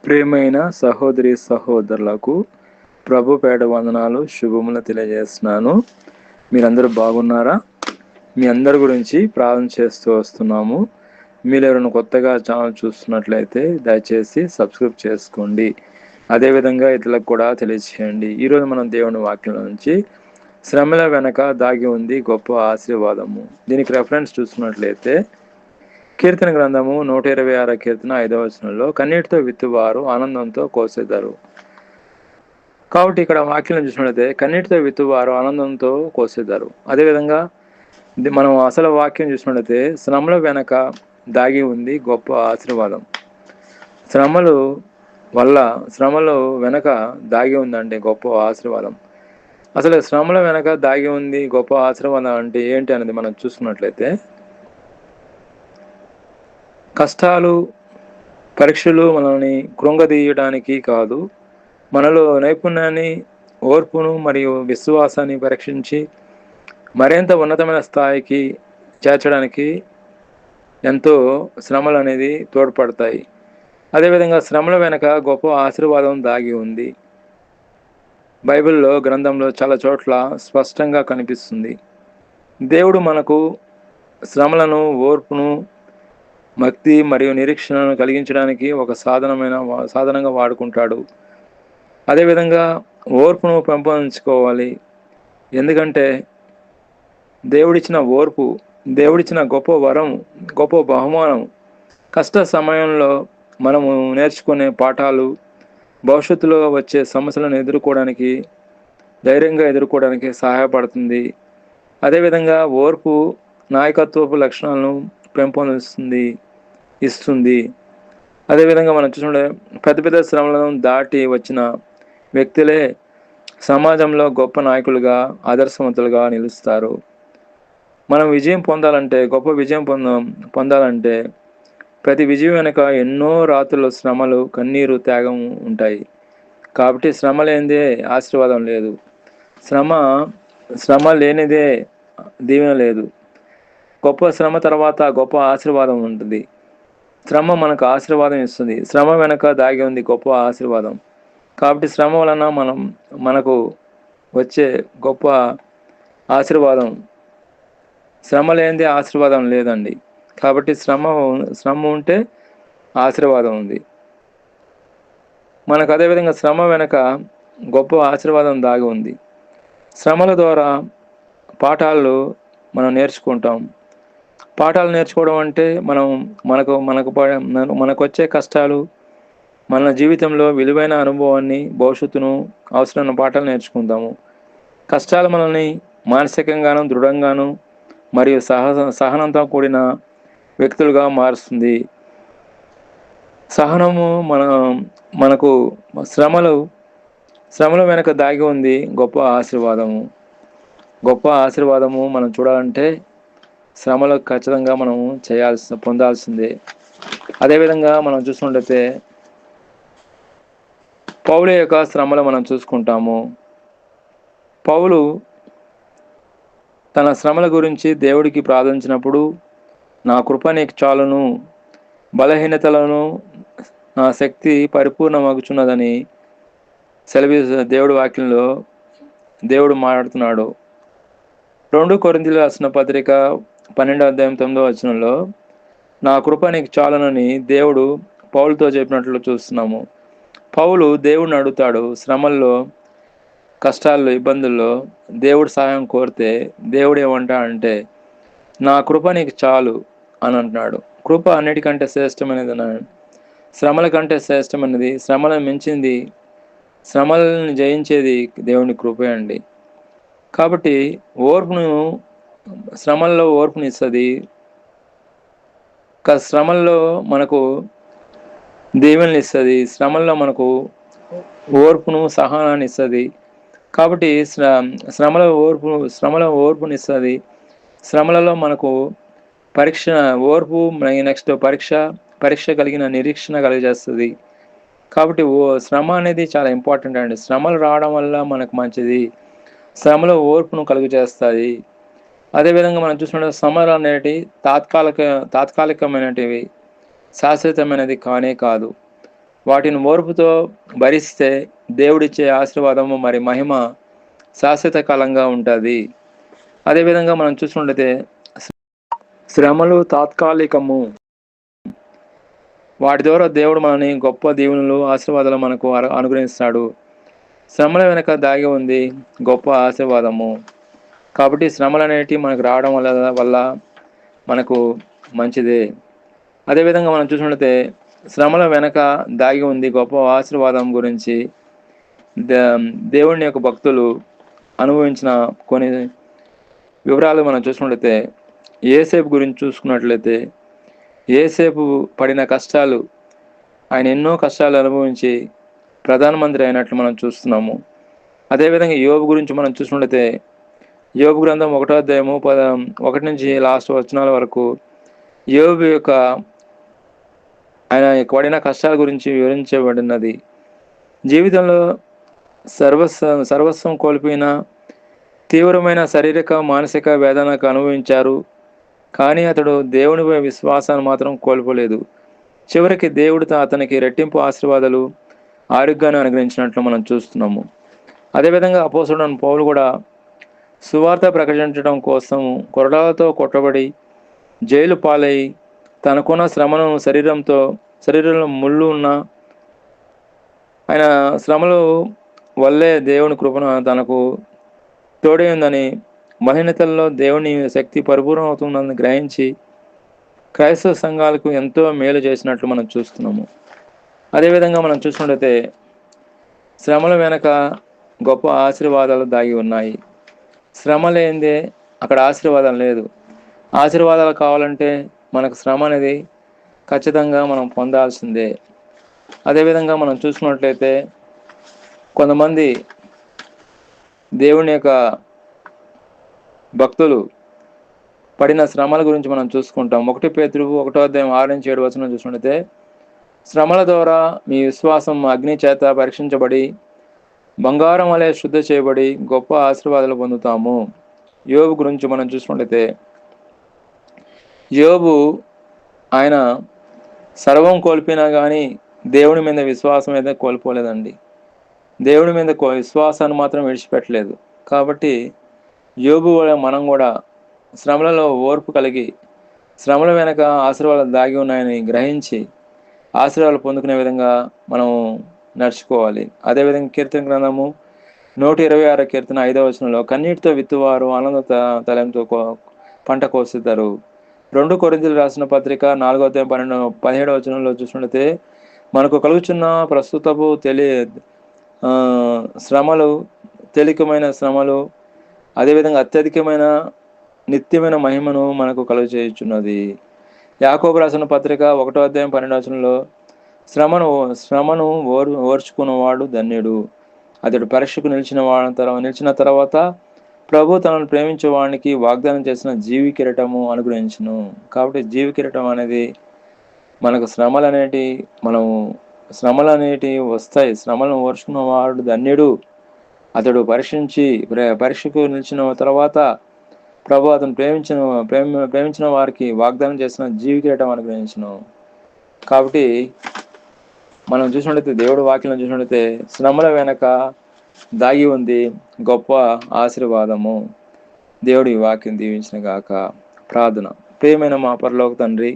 ప్రియమైన సహోదరి సహోదరులకు ప్రభు పేట వందనాలు శుభములు తెలియజేస్తున్నాను. మీరందరూ బాగున్నారా? మీ అందరి గురించి ప్రార్థన చేస్తూ వస్తున్నాము. మీరు ఎవరైనా కొత్తగా ఛానల్ చూస్తున్నట్లయితే దయచేసి సబ్స్క్రైబ్ చేసుకోండి. అదేవిధంగా ఇతరులకు కూడా తెలియజేయండి. ఈరోజు మనం దేవుని వాక్యం నుంచి శ్రమల వెనక దాగి ఉంది గొప్ప ఆశీర్వాదము. దీనికి రెఫరెన్స్ చూస్తున్నట్లయితే కీర్తన గ్రంథము 126 కీర్తన 5వ వచనంలో కన్నీటితో విత్తువారు ఆనందంతో కోసేదారు. కాబట్టి ఇక్కడ వాక్యం చూసినట్లయితే కన్నీటితో విత్తువారు ఆనందంతో కోసేదారు. అదేవిధంగా మనం అసలు వాక్యం చూసినట్లయితే శ్రమల వెనక దాగి ఉంది గొప్ప ఆశీర్వాదం. శ్రమలు వెనక దాగి ఉందంటే గొప్ప ఆశీర్వాదం. అసలు శ్రమల వెనక దాగి ఉంది గొప్ప ఆశీర్వాదం అంటే ఏంటి అనేది మనం చూసుకున్నట్లయితే కష్టాలు, పరీక్షలు మనల్ని కృంగదీయడానికి కాదు, మనలో నైపుణ్యాన్ని, ఓర్పును మరియు విశ్వాసాన్ని పరీక్షించి మరింత ఉన్నతమైన స్థాయికి చేర్చడానికి ఎంతో శ్రమలు అనేది తోడ్పడతాయి. అదేవిధంగా శ్రమల వెనక గొప్ప ఆశీర్వాదం దాగి ఉంది. బైబిల్లో గ్రంథంలో చాలా చోట్ల స్పష్టంగా కనిపిస్తుంది. దేవుడు మనకు శ్రమలను, ఓర్పును, భక్తి మరియు నిరీక్షణను కలిగించడానికి ఒక సాధనంగా వాడుకుంటాడు. అదేవిధంగా ఓర్పును పెంపొందించుకోవాలి. ఎందుకంటే దేవుడిచ్చిన ఓర్పు, దేవుడిచ్చిన గొప్ప వరం, గొప్ప బహుమానం. కష్ట సమయంలో మనము నేర్చుకునే పాఠాలు భవిష్యత్తులో వచ్చే సమస్యలను ధైర్యంగా ఎదుర్కోవడానికి సహాయపడుతుంది. అదేవిధంగా ఓర్పు నాయకత్వపు లక్షణాలను ఇస్తుంది. అదేవిధంగా మనం చూసుకుంటే పెద్ద పెద్ద శ్రమలను దాటి వచ్చిన వ్యక్తులే సమాజంలో గొప్ప నాయకులుగా, ఆదర్శవంతులుగా నిలుస్తారు. మనం గొప్ప విజయం పొందాలంటే ప్రతి విజయం వెనుక ఎన్నో రాత్రుల శ్రమలు, కన్నీరు, త్యాగం ఉంటాయి. కాబట్టి శ్రమ లేనిదే ఆశీర్వాదం లేదు. శ్రమ లేనిదే దీవెన లేదు. గొప్ప శ్రమ తర్వాత గొప్ప ఆశీర్వాదం ఉంటుంది. శ్రమ మనకు ఆశీర్వాదం ఇస్తుంది. శ్రమ వెనక దాగి ఉంది గొప్ప ఆశీర్వాదం. కాబట్టి శ్రమ వలన మనకు వచ్చే గొప్ప ఆశీర్వాదం. శ్రమ లేనిదే ఆశీర్వాదం లేదండి. కాబట్టి శ్రమ ఉంటే ఆశీర్వాదం ఉంది. మనకు అదేవిధంగా శ్రమ వెనక గొప్ప ఆశీర్వాదం దాగి ఉంది. శ్రమల ద్వారా పాఠాలు మనం నేర్చుకుంటాం. పాఠాలు నేర్చుకోవడం అంటే మనకు వచ్చే కష్టాలు, మన జీవితంలో విలువైన అనుభవాన్ని, భవిష్యత్తును అవసరమైన పాఠాలు నేర్చుకుంటాము. కష్టాలు మనల్ని మానసికంగాను, దృఢంగాను మరియు సహనంతో కూడిన వ్యక్తులుగా మారుస్తుంది. సహనము మనకు శ్రమల వెనక దాగి ఉంది గొప్ప ఆశీర్వాదము. గొప్ప ఆశీర్వాదము మనం చూడాలంటే శ్రమలు ఖచ్చితంగా మనం పొందాల్సిందే. అదేవిధంగా మనం చూసుకుంటే పౌలు యొక్క శ్రమలు మనం చూసుకుంటాము. పౌలు తన శ్రమల గురించి దేవుడికి ప్రార్థించినప్పుడు నా కృప నీకు చాలును, బలహీనతలను నా శక్తి పరిపూర్ణమగుచున్నదని దేవుడి వాక్యంలో దేవుడు మాట్లాడుతున్నాడు. 2 కొరింథీయులకు రాసిన పత్రిక 12వ అధ్యాయం 9వ వచనంలో నా కృప నీకు చాలునని దేవుడు పౌలుతో చెప్పినట్లు చూస్తున్నాము. పౌలు దేవుడిని అడుగుతాడు. శ్రమల్లో, కష్టాల్లో, ఇబ్బందుల్లో దేవుడు సహాయం కోరితే దేవుడు ఏమంటాడంటే నా కృప నీకు చాలు అని అంటున్నాడు. కృప అన్నిటికంటే శ్రేష్టమైనది అన్నాడు. శ్రమల కంటే శ్రేష్టమైనది, శ్రమలను మించింది, శ్రమలను జయించేది దేవుని కృపే అండి. కాబట్టి శ్రమల్లో ఓర్పునిస్తుంది. శ్రమల్లో మనకు దీవెనలు ఇస్తుంది. శ్రమల్లో మనకు ఓర్పును, సహనాన్ని ఇస్తుంది. కాబట్టి శ్రమల ఓర్పునిస్తుంది. శ్రమలలో మనకు ఓర్పు, నెక్స్ట్ పరీక్ష కలిగిన నిరీక్షణ కలిగజేస్తుంది. కాబట్టి శ్రమ అనేది చాలా ఇంపార్టెంట్ అండి. శ్రమలు రావడం వల్ల మనకు మంచిది. శ్రమలో ఓర్పును కలుగజేస్తాయి. అదేవిధంగా మనం చూసుకుంటే శ్రమలు అనేటివి తాత్కాలికమైనటివి, శాశ్వతమైనది కానే కాదు. వాటిని ఓర్పుతో భరిస్తే దేవుడిచ్చే ఆశీర్వాదము మరి మహిమ శాశ్వత కాలంగా ఉంటుంది. అదేవిధంగా మనం చూసుకుంటే శ్రమలు తాత్కాలికము, వాటి ద్వారా దేవుడు మనని గొప్ప దీవెనలు ఆశీర్వాదాలు మనకు అనుగ్రహిస్తాడు. శ్రమల వెనక దాగి ఉంది గొప్ప ఆశీర్వాదము. కాబట్టి శ్రమలు అనేటివి మనకు రావడం వల్ల మనకు మంచిదే. అదేవిధంగా మనం చూసుకుంటే శ్రమల వెనక దాగి ఉంది గొప్ప ఆశీర్వాదం గురించి దేవుని యొక్క భక్తులు అనుభవించిన కొన్ని వివరాలు మనం చూసుకున్నట్లయితే, యేసేపు గురించి చూసుకున్నట్లయితే యేసేపు పడిన కష్టాలు, ఆయన ఎన్నో కష్టాలు అనుభవించి ప్రధానమంత్రి అయినట్లు మనం చూస్తున్నాము. అదేవిధంగా యోబు గురించి మనం చూసుకున్నట్లయితే యోబు గ్రంథం 1వ అధ్యాయము 1 నుంచి లాస్ట్ వచనాల వరకు యోబు యొక్క ఆయన పడిన కష్టాల గురించి వివరించబడినది. జీవితంలో సర్వస్వం కోల్పోయిన తీవ్రమైన శారీరక మానసిక వేదనకు అనుభవించారు. కానీ అతడు దేవునిపై విశ్వాసాన్ని మాత్రం కోల్పోలేదు. చివరికి దేవుడు అతనికి రెట్టింపు ఆశీర్వాదాలు ఆరోగ్యాన్ని అనుగ్రహించినట్లు మనం చూస్తున్నాము. అదేవిధంగా అపోస్తలుడైన పౌలు కూడా సువార్త ప్రకటించడం కోసం కొరడాలతో కొట్టబడి జైలు పాలై తనకున్న శ్రమను శరీరంలో ముళ్ళు ఉన్న ఆయన శ్రమలు వల్లే దేవుని కృపను తనకు తోడైందని, బలహీనతల్లో దేవుని శక్తి పరిపూర్ణం అవుతుందని గ్రహించి క్రైస్తవ సంఘాలకు ఎంతో మేలు చేసినట్లు మనం చూస్తున్నాము. అదేవిధంగా మనం చూసినట్లయితే శ్రమల వెనక గొప్ప ఆశీర్వాదాలు దాగి ఉన్నాయి. శ్రమ లేనిదే అక్కడ ఆశీర్వాదం లేదు. ఆశీర్వాదాలు కావాలంటే మనకు శ్రమ అనేది ఖచ్చితంగా మనం పొందాల్సిందే. అదేవిధంగా మనం చూసుకున్నట్లయితే కొంతమంది దేవుని యొక్క భక్తులు పడిన శ్రమల గురించి మనం చూసుకుంటాం. 1 పేతురు 1వ అధ్యాయం 6 నుంచి 7 వచనం చూసుకుంటే, శ్రమల ద్వారా మీ విశ్వాసం అగ్ని చేత పరీక్షించబడి బంగారం వలె శుద్ధి చేయబడి గొప్ప ఆశీర్వాదాలు పొందుతాము. యోబు గురించి మనం చూసుకుంటే యోబు ఆయన సర్వం కోల్పోయినా కానీ దేవుని మీద విశ్వాసం అయితే కోల్పోలేదండి. దేవుడి మీద విశ్వాసాన్ని మాత్రం విడిచిపెట్టలేదు. కాబట్టి యోబు మనం కూడా శ్రమలలో ఓర్పు కలిగి శ్రమల వెనక ఆశీర్వాదాలు దాగి ఉన్నాయని గ్రహించి ఆశీర్వాదాలు పొందుకునే విధంగా మనం నడుచుకోవాలి. అదేవిధంగా కీర్తన గ్రంథము 126 కీర్తన 5వ వచనంలో కన్నీటితో విత్తువారు ఆనంద తలంతో పంట కోస్తారు. 2 కొరింథీయులకు రాసిన పత్రిక 4వ అధ్యాయం 17వ వచనంలో చూసినట్లయితే మనకు కలుగుచున్న ప్రస్తుతపు శ్రమలు, తేలికమైన శ్రమలు, అదేవిధంగా అత్యధికమైన నిత్యమైన మహిమను మనకు కలుగు చేయుచున్నది. యాకోబు రాసిన పత్రిక 1వ అధ్యాయం 12వ వచనంలో శ్రమను ఓర్చుకున్నవాడు ధన్యుడు, అతడు పరీక్షకు నిలిచిన తర్వాత ప్రభు తనను ప్రేమించే వానికి వాగ్దానం చేసిన జీవి కిరీటము అనుగ్రహించును. కాబట్టి జీవి కిరీటం అనేది మనకు శ్రమలు అనేటివి వస్తాయి. శ్రమలను ఓర్చుకున్నవాడు ధన్యుడు, అతడు పరీక్షకు నిలిచిన తర్వాత ప్రభు అతను ప్రేమించిన వారికి వాగ్దానం చేసిన జీవి కిరీటం అనుగ్రహించును. కాబట్టి మనం చూసినట్లయితే దేవుడి వాక్యం చూసినట్లయితే శ్రమల వెనక దాగి ఉంది గొప్ప ఆశీర్వాదము. దేవుడి వాక్యం దీవించిన గాక. ప్రార్థన. ప్రియమైన మా పరలోక తండ్రి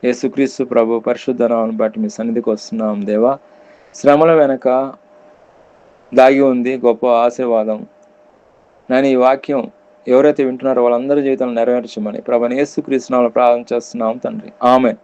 యేసుక్రీస్తు ప్రభు పరిశుద్ధ నామమును బట్టి మీ సన్నిధికి వస్తున్నాం దేవా. శ్రమల వెనక దాగి ఉంది గొప్ప ఆశీర్వాదం. నేను ఈ వాక్యం ఎవరైతే వింటున్నారో వాళ్ళందరి జీవితంలో నెరవేర్చమని ప్రభువైన యేసుక్రీస్తు నామములో ప్రార్థన చేస్తున్నాం తండ్రి. ఆమేన్.